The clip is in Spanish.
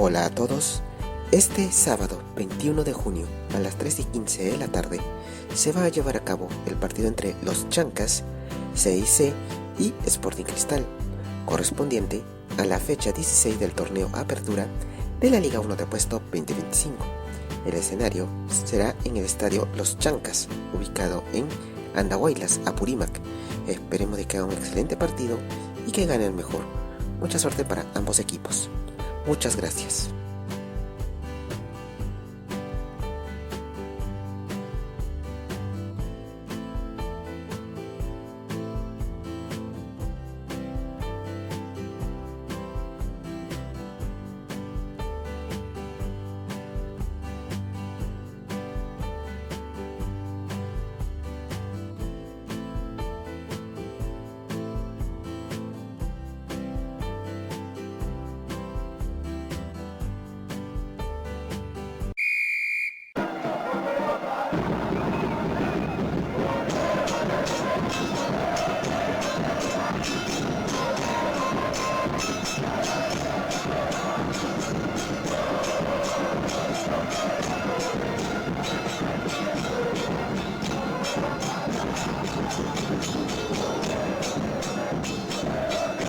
Hola a todos. Este sábado 21 de junio a las 3:15 de la tarde se va a llevar a cabo el partido entre Los Chancas, CIC y Sporting Cristal, correspondiente a la fecha 16 del torneo Apertura de la Liga 1 de Apuesto 2025. El escenario será en el estadio Los Chancas, ubicado en Andahuaylas, Apurímac. Esperemos de que haga un excelente partido y que gane el mejor. Mucha suerte para ambos equipos. Muchas gracias.